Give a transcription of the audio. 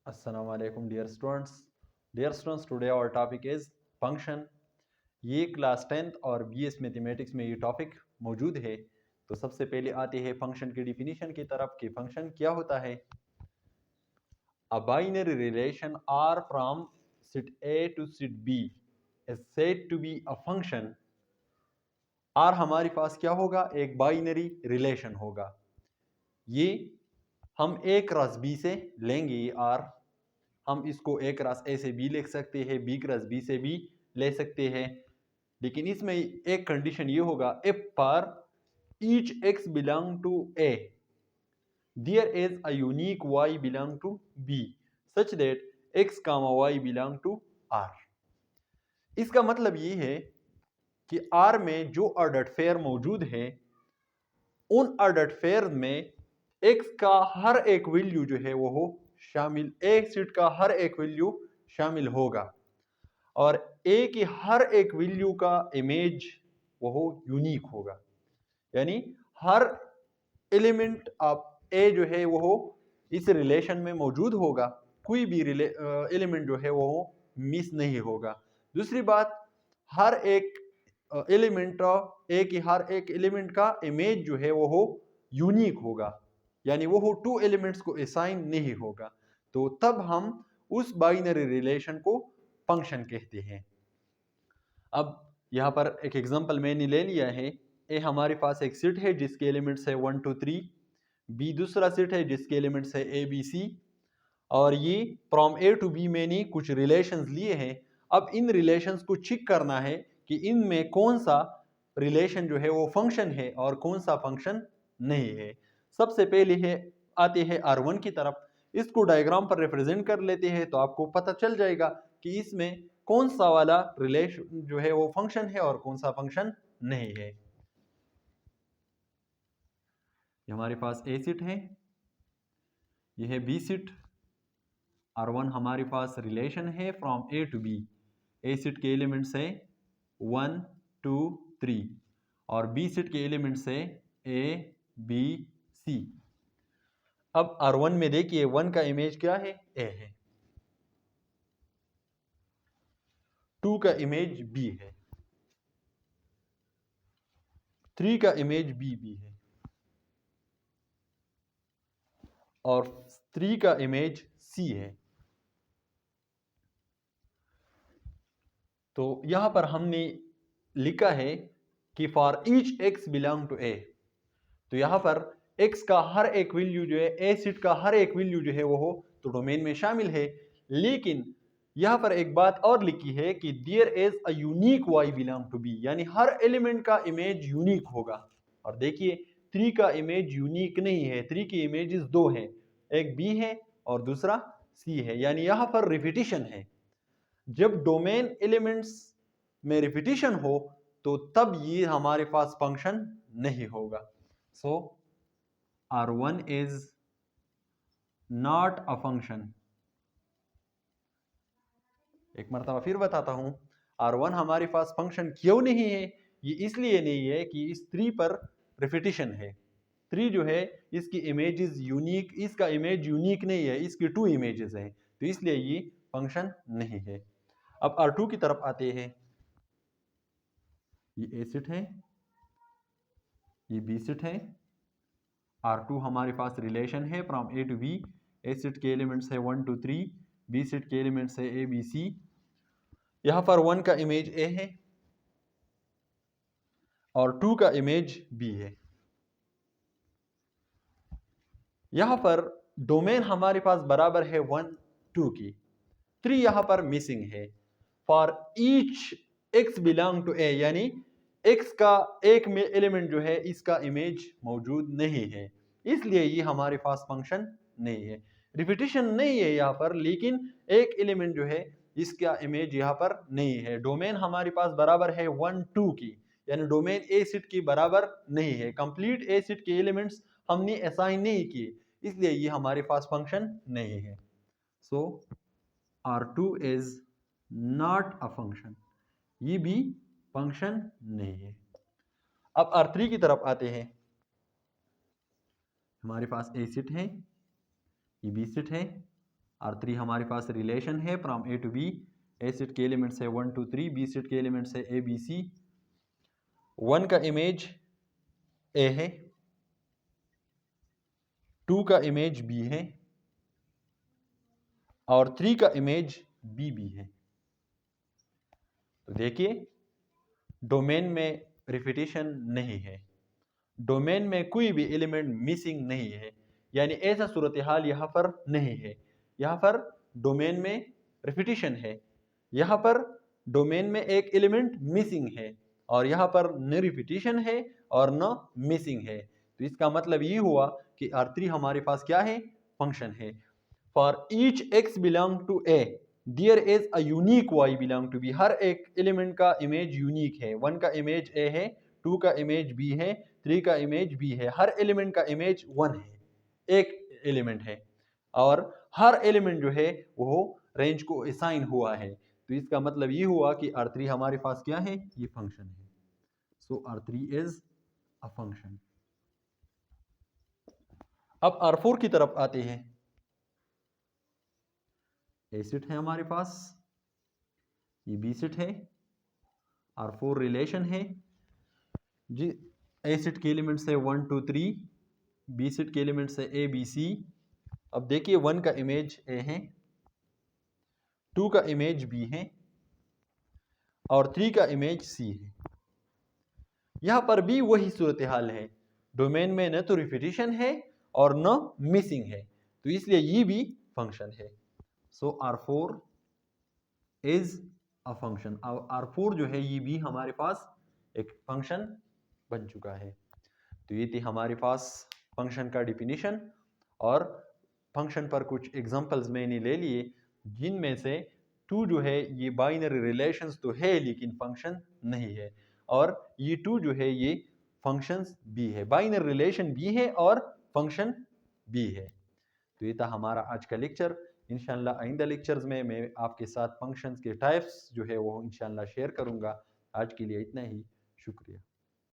Assalamu alaikum dear students. Dear students, today our topic is function. ये class 10th और BS mathematics में ये topic मौजूद है। तो सबसे पहले आते हैं फंक्शन की डिफिनीशन की तरफ कि फंक्शन क्या होता है। A binary relation R from set A to set B is said to be a function. R हमारे पास क्या होगा, एक बाइनरी रिलेशन होगा। ये हम A क्रॉस B से लेंगे। ये R हम इसको A क्रॉस A से B लिख सकते हैं, B क्रॉस B से B ले सकते हैं, लेकिन इसमें एक कंडीशन ये होगा, if for each x belong to A there is a unique y belong to B such that x y belong to R। इसका मतलब ये है कि R में जो ऑर्डर्ड पेयर मौजूद है उन ऑर्डर्ड पेयर में x का हर एक वैल्यू जो है वो हो शामिल, एक सेट का हर एक वैल्यू शामिल होगा और a की हर एक वैल्यू का इमेज वो हो यूनिक होगा। यानी हर एलिमेंट ऑफ a जो है वो हो इस रिलेशन में मौजूद होगा, कोई भी एलिमेंट जो है वो मिस नहीं होगा। दूसरी बात, हर एक एलिमेंट a की हर एक एलिमेंट का इमेज जो है वो हो यूनिक होगा, यानी वो हो टू एलिमेंट्स को असाइन नहीं होगा। तो तब हम उस बाइनरी रिलेशन को फंक्शन कहते हैं। अब यहाँ पर एक एग्जांपल मैंने ले लिया है। ए हमारे पास एक सेट है जिसके एलिमेंट्स है 1 2 3, बी दूसरा सेट है जिसके एलिमेंट्स है ए बी सी, और ये फ्रॉम ए टू बी मैंने कुछ रिलेशंस लिए हैं। अब इन रिलेशंस को चेक करना है कि इनमें कौन सा रिलेशन जो है वो फंक्शन है और कौन सा फंक्शन नहीं है। सबसे पहले है आते हैं R1 की तरफ। इसको डायग्राम पर रिप्रेजेंट कर लेते हैं तो आपको पता चल जाएगा कि इसमें कौन सा वाला रिलेशन जो है वो फंक्शन है और कौन सा फंक्शन नहीं है। हमारे पास ए सेट है, यह है बी सेट। R1 हमारे पास रिलेशन है from A to B. A set के एलिमेंट्स है 1 2 3 और बी सेट के एलिमेंट्स है ए बी सी। अब R1 में देखिए 1 का इमेज क्या है, ए है, 2 का इमेज बी है, 3 का इमेज बी है और 3 का इमेज सी है। तो यहां पर हमने लिखा है कि for each x belong to a, तो यहां पर x का हर एक वैल्यू जो है, ए सेट का हर एक वैल्यू जो है वो हो तो डोमेन में शामिल है। लेकिन यहां पर एक बात और लिखी है कि there is a unique y belong to B, यानी हर एलिमेंट का इमेज यूनिक होगा। और देखिए 3 का इमेज यूनिक नहीं है, 3 की इमेजेस दो हैं, एक b है और दूसरा c है, यानी यहां पर रिपीटिशन है। जब डोमेन एलिमेंट्स में रिपीटिशन हो तो तब ये हमारे पास फंक्शन नहीं होगा। सो R1 is not a function। एक मरतबा फिर बताता हूं, R1 हमारे पास फंक्शन क्यों नहीं है। ये इसलिए नहीं है कि इस 3 पर रिपीटिशन है। 3 जो है इसकी इमेजेस यूनिक, इसका इमेज यूनिक नहीं है, इसकी 2 इमेजेस हैं, तो इसलिए ये फंक्शन नहीं है। अब R2 की तरफ आते हैं। ये ए सेट है, ये बी सेट है। R2 हमारे पास रिलेशन है from A to B. A set के एलिमेंट्स है 1 2 3, बी सेट के एलिमेंट्स है ए बी सी। यहां पर 1 का इमेज ए है और 2 का इमेज बी है। यहां पर डोमेन हमारे पास बराबर है 1 2 की, 3 यहां पर मिसिंग है। For each x belong to a, यानी एक्स का एक में एलिमेंट जो है इसका इमेज मौजूद नहीं है, इसलिए ये हमारे पास फंक्शन नहीं है। रिपीटिशन नहीं है यहाँ पर, लेकिन एक एलिमेंट जो है इसका इमेज यहाँ पर नहीं है। डोमेन हमारे पास बराबर है 1 2 की, यानी डोमेन ए सेट की बराबर नहीं है। कंप्लीट ए सेट के एलिमेंट्स हमने असाइन नहीं किए, इसलिए ये हमारे पास फंक्शन नहीं है। सो R2 is not a function, ये भी फंक्शन नहीं है। अब R3 की तरफ आते हैं। हमारे पास ए सेट है, ये बी सेट है, R3 हमारे पास रिलेशन है from A to B। A set के एलिमेंट्स है 1 2 3, बी सेट के एलिमेंट्स है ABC। 1 का इमेज A है, 2 का इमेज B है और 3 का इमेज BB है। तो देखिए डोमेन में रिपीटिशन नहीं है, डोमेन में कोई भी एलिमेंट मिसिंग नहीं है, यानी ऐसा सूरत हाल यहाँ पर नहीं है। यहाँ पर डोमेन में रिपीटिशन है, यहाँ पर डोमेन में एक एलिमेंट मिसिंग है और यहाँ पर न रिपीटिशन है और न मिसिंग है। तो इसका मतलब ये हुआ कि R3 हमारे पास क्या है, फंक्शन है। For each x belong to A there is a unique y belong to B। हर एक एलिमेंट का इमेज यूनिक है। 1 का इमेज A है, 2 का इमेज B है, 3 का इमेज B है। हर एलिमेंट का इमेज 1 है, एक एलिमेंट है और हर एलिमेंट जो है वो रेंज को असाइन हुआ है। तो इसका मतलब ये हुआ कि R3 हमारे पास क्या है, ये फंक्शन है। सो R3 इज अ फंक्शन। अब R4 की तरफ आते हैं। ए सेट है हमारे पास, ये बी सेट है, R4 रिलेशन है जी। ए सेट के एलिमेंट्स है 1 2 3, बी सेट के एलिमेंट्स है A B C। अब देखिए 1 का इमेज A है, 2 का इमेज B है और 3 का इमेज C है। यहां पर भी वही सूरत हाल है, डोमेन में न तो रिपीटिशन है और न मिसिंग है, तो इसलिए ये भी फंक्शन है। सो R4 इज अ फंक्शन। अब R4 जो है ये भी हमारे पास एक फंक्शन बन चुका है। तो ये थी हमारे पास फंक्शन का डिफिनीशन और फंक्शन पर कुछ एग्जांपल्स मैंने ले लिए, जिनमें से 2 जो है ये बाइनरी रिलेशंस तो है लेकिन फंक्शन नहीं है, और ये 2 जो है ये फंक्शंस भी है, बाइनरी रिलेशन भी है और फंक्शन भी है। तो ये था हमारा आज का लेक्चर। इंशाल्लाह आइंदा लेक्चर्स में मैं आपके साथ फंक्शंस के टाइप्स जो है वो इंशाल्लाह शेयर करूंगा। आज के लिए इतना ही, शुक्रिया।